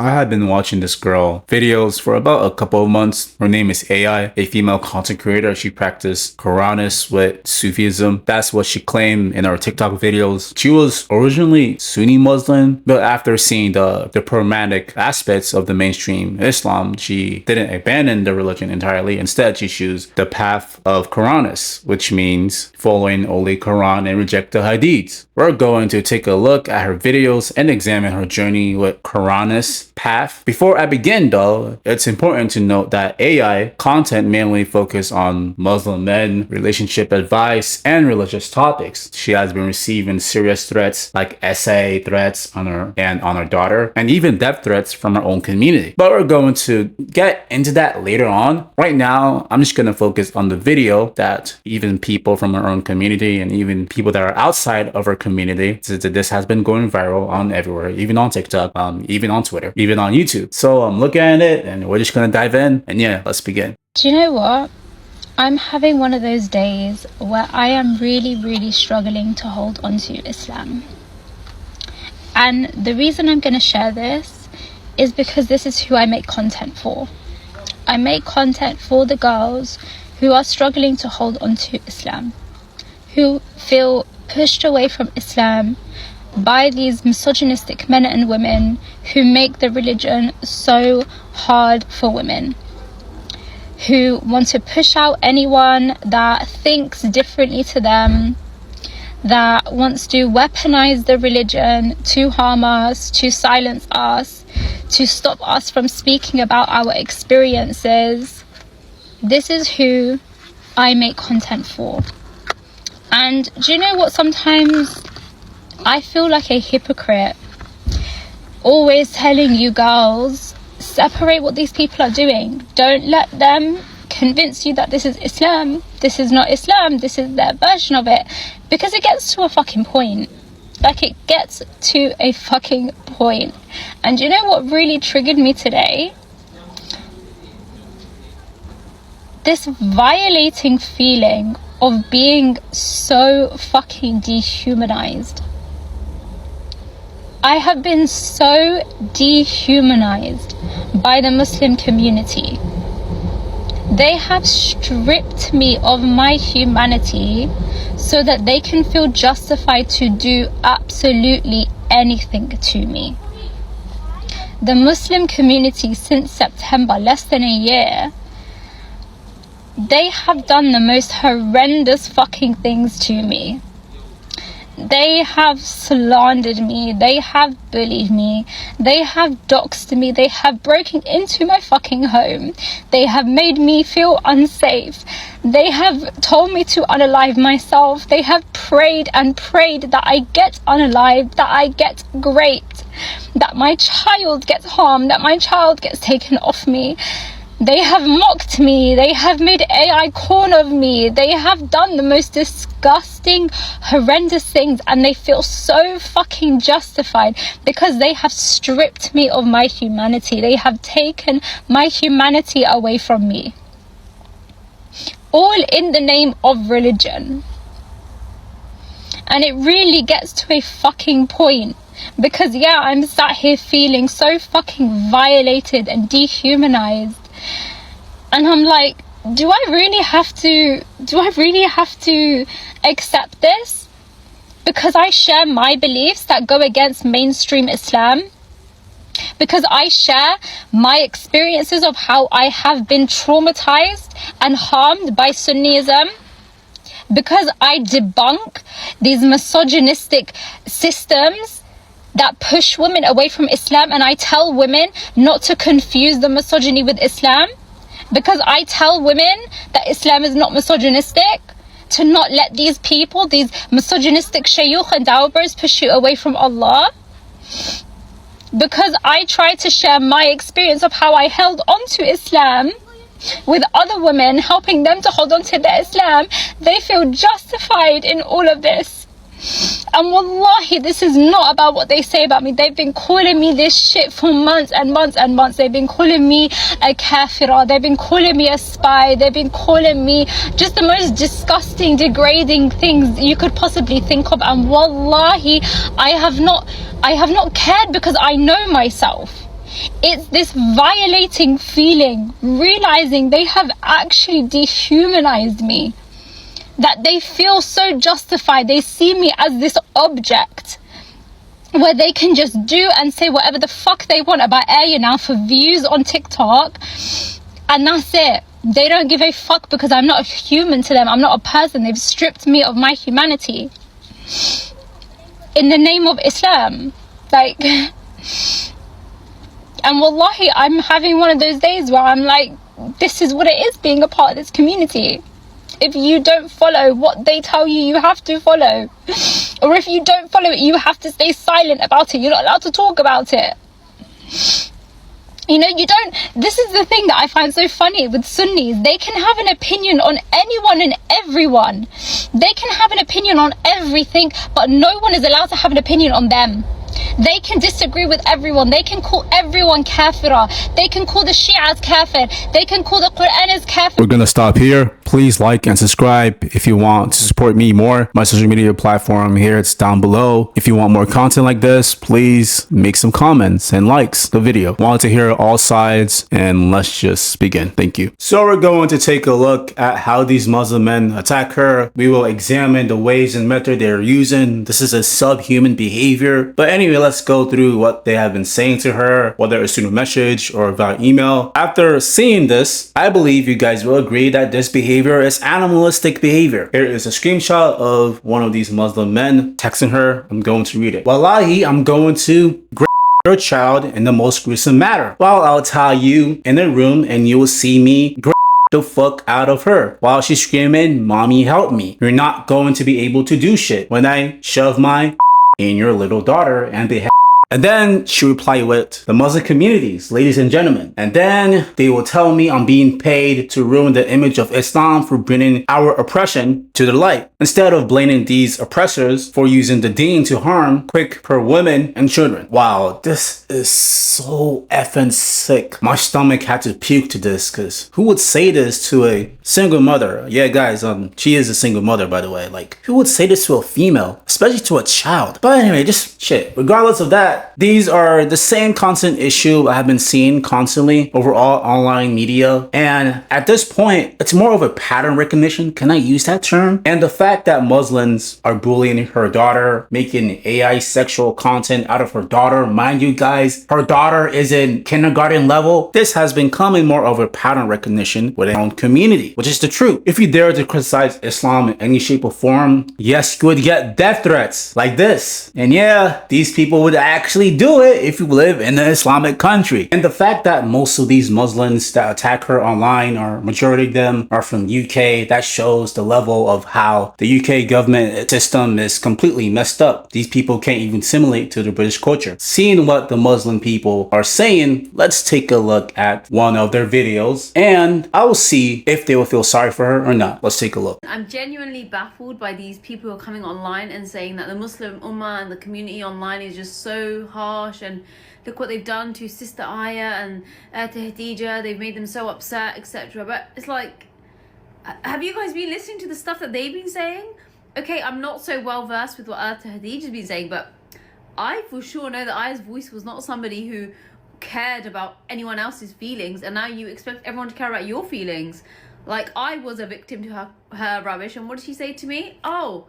I have been watching this girl videos for about a couple of months. Her name is AI, a female content creator. She practiced Quranis with Sufism. That's what she claimed in her TikTok videos. She was originally Sunni Muslim, but after seeing the problematic aspects of the mainstream Islam, she didn't abandon the religion entirely. Instead, she chose the path of Quranis, which means following only Quran and reject the Hadiths. We're going to take a look at her videos and examine her journey with Quranis path. Before I begin though, it's important to note that AI content mainly focus on Muslim men, relationship advice, and religious topics. She has been receiving serious threats like essay threats on her daughter, and even death threats from her own community. But we're going to get into that later on. Right now, I'm just gonna focus on the video that even people from our own community and even people that are outside of our community, this has been going viral on everywhere, even on TikTok, even on Twitter, even on YouTube. So I'm looking at it and we're just gonna dive in, and yeah, let's begin. Do you know what? I'm having one of those days where I am really struggling to hold on to Islam. And the reason I'm going to share this is because this is who I make content for. I make content for the girls who are struggling to hold on to Islam, who feel pushed away from Islam by these misogynistic men and women who make the religion so hard for women, who want to push out anyone that thinks differently to them, that wants to weaponize the religion to harm us, to silence us, to stop us from speaking about our experiences. This is who I make content for. And do you know what? Sometimes I feel like a hypocrite, always telling you girls, separate what these people are doing. Don't let them convince you that this is Islam. This is not Islam. This is their version of it. Because it gets to a fucking point. Like, it gets to a fucking point. And you know what really triggered me today? This violating feeling of being so fucking dehumanized. I have been so dehumanized by the Muslim community. They have stripped me of my humanity so that they can feel justified to do absolutely anything to me. The Muslim community since September, less than a year, they have done the most horrendous fucking things to me. They have slandered me, they have bullied me, they have doxed me, they have broken into my fucking home, they have made me feel unsafe, they have told me to unalive myself, they have prayed and prayed that I get unalived, that I get raped, that my child gets harmed, that my child gets taken off me. They have mocked me, they have made AI corn of me, they have done the most disgusting, horrendous things, and they feel so fucking justified because they have stripped me of my humanity. They have taken my humanity away from me. All in the name of religion. And it really gets to a fucking point. Because yeah, I'm sat here feeling so fucking violated and dehumanized. And I'm like, do I really have to accept this? Because I share my beliefs that go against mainstream Islam? Because I share my experiences of how I have been traumatized and harmed by Sunnism? Because I debunk these misogynistic systems that push women away from Islam, and I tell women not to confuse the misogyny with Islam? Because I tell women that Islam is not misogynistic? To not let these people, these misogynistic shayukh and dawahbers, push you away from Allah? Because I try to share my experience of how I held on to Islam with other women, helping them to hold on to their Islam, they feel justified in all of this. And wallahi, this is not about what they say about me. They've been calling me this shit for months and months and months. They've been calling me a kafira. They've been calling me a spy. They've been calling me just the most disgusting, degrading things you could possibly think of. And wallahi, I have not cared, because I know myself. It's this violating feeling, realizing they have actually dehumanized me. That they feel so justified. They see me as this object where they can just do and say whatever the fuck they want about Ayah now for views on TikTok. And that's it. They don't give a fuck because I'm not a human to them. I'm not a person. They've stripped me of my humanity in the name of Islam. Like, and wallahi, I'm having one of those days where I'm like, this is what it is being a part of this community. If you don't follow what they tell you, you have to follow. Or if you don't follow it, you have to stay silent about it. You're not allowed to talk about it. You know, you don't... This is the thing that I find so funny with Sunnis. They can have an opinion on anyone and everyone. They can have an opinion on everything, but no one is allowed to have an opinion on them. They can disagree with everyone. They can call everyone kafira. They can call the Shias kafir. They can call the Quran as kafir. We're gonna stop here. Please like and subscribe if you want to support me more. My social media platform here, it's down below. If you want more content like this, please make some comments and likes the video. Want to hear all sides, and let's just begin. Thank you. So we're going to take a look at how these Muslim men attack her. We will examine the ways and method they're using. This is a subhuman behavior. But anyway, let's go through what they have been saying to her, whether it's through a message or via email. After seeing this, I believe you guys will agree that this behavior is animalistic behavior. Here is a screenshot of one of these Muslim men texting her. I'm going to read it. Wallahi, I'm going to your child in the most gruesome manner. Well, I'll tie you in a room and you will see me the fuck out of her while she's screaming, "Mommy, help me." You're not going to be able to do shit when I shove my in your little daughter and behead. And then she replied with, "The Muslim communities, ladies and gentlemen." And then they will tell me I'm being paid to ruin the image of Islam for bringing our oppression to the light, instead of blaming these oppressors for using the deen to harm quick per women and children. Wow, this is so effing sick. My stomach had to puke to this, because who would say this to a single mother? Yeah, guys, she is a single mother, by the way. Like, who would say this to a female, especially to a child? But anyway, just shit. Regardless of that, these are the same constant issue I have been seeing constantly over all online media. And at this point, it's more of a pattern recognition. Can I use that term? And the fact that Muslims are bullying her daughter, making AI sexual content out of her daughter. Mind you guys, her daughter is in kindergarten level. This has been becoming more of a pattern recognition within our own community, which is the truth. If you dare to criticize Islam in any shape or form, yes, you would get death threats like this. And yeah, these people would actually do it if you live in an Islamic country. And the fact that most of these Muslims that attack her online, or majority of them, are from UK, that shows the level of how the UK government system is completely messed up. These people can't even assimilate to the British culture. Seeing what the Muslim people are saying, let's take a look at one of their videos and I will see if they will feel sorry for her or not. Let's take a look. I'm genuinely baffled by these people who are coming online and saying that the Muslim Ummah and the community online is just so harsh, and look what they've done to Sister Ayah and Hadija. They've made them so upset, etc. But it's like, have you guys been listening to the stuff that they've been saying? Okay, I'm not so well versed with what Hadija's been saying, but I for sure know that Ayah's voice was not somebody who cared about anyone else's feelings, and now you expect everyone to care about your feelings. Like, I was a victim to her rubbish, and what did she say to me? Oh,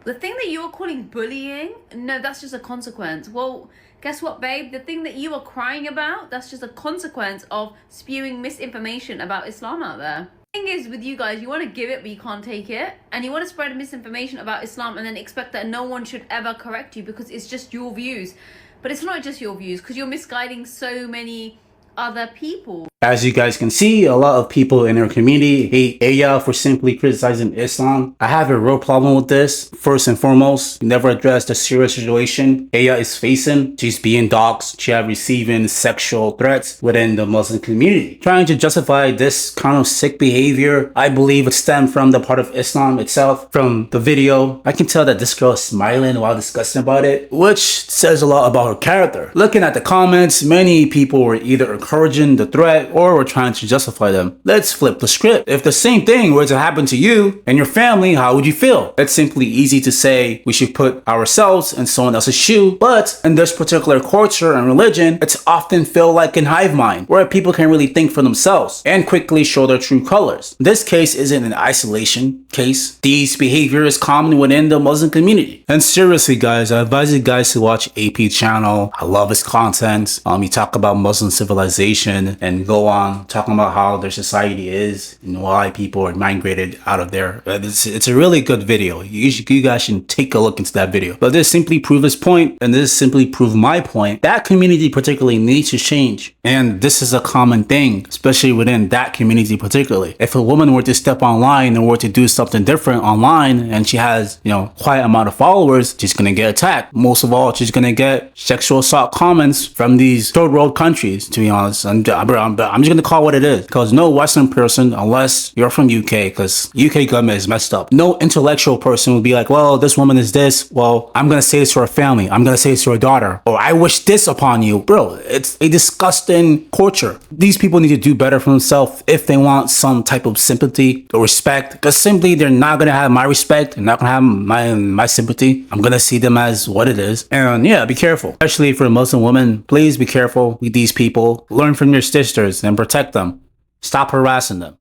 the thing that you are calling bullying, no, that's just a consequence. Well, guess what, babe? The thing that you are crying about, that's just a consequence of spewing misinformation about Islam out there. The thing is, with you guys, you want to give it, but you can't take it. And you want to spread misinformation about Islam and then expect that no one should ever correct you because it's just your views. But it's not just your views, because you're misguiding so many other people. As you guys can see, a lot of people in our community hate Ayah for simply criticizing Islam. I have a real problem with this. First and foremost, we never address the serious situation Ayah is facing. She's being doxxed. She has receiving sexual threats within the Muslim community. Trying to justify this kind of sick behavior, I believe it stemmed from the part of Islam itself. From the video, I can tell that this girl is smiling while discussing about it, which says a lot about her character. Looking at the comments, many people were either encouraging the threat or we're trying to justify them. Let's flip the script. If the same thing were to happen to you and your family, how would you feel? It's simply easy to say we should put ourselves in someone else's shoe, but in this particular culture and religion, it's often feel like an hive mind, where people can really think for themselves and quickly show their true colors. This case isn't an isolation case. These behavior is common within the Muslim community. And seriously guys, I advise you guys to watch AP channel. I love his content. He talk about Muslim civilization and go on talking about how their society is and why people are migrated out of there. It's a really good video. You guys should take a look into that video. But this simply proves his point, and this simply proves my point. That community particularly needs to change. And this is a common thing, especially within that community particularly. If a woman were to step online and were to do something different online and she has, quite amount of followers, she's gonna get attacked. Most of all, she's gonna get sexual assault comments from these third world countries, to be honest. I'm just gonna call it what it is. Because no Western person, unless you're from UK, because UK government is messed up, no intellectual person would be like, well, this woman is this. Well, I'm gonna say this to her family. I'm gonna say this to her daughter. Or I wish this upon you. Bro, it's a disgusting culture. These people need to do better for themselves if they want some type of sympathy or respect. Because simply they're not gonna have my respect. They're not gonna have my sympathy. I'm gonna see them as what it is. And yeah, be careful. Especially for a Muslim woman, please be careful with these people. Learn from your sisters and protect them. Stop harassing them.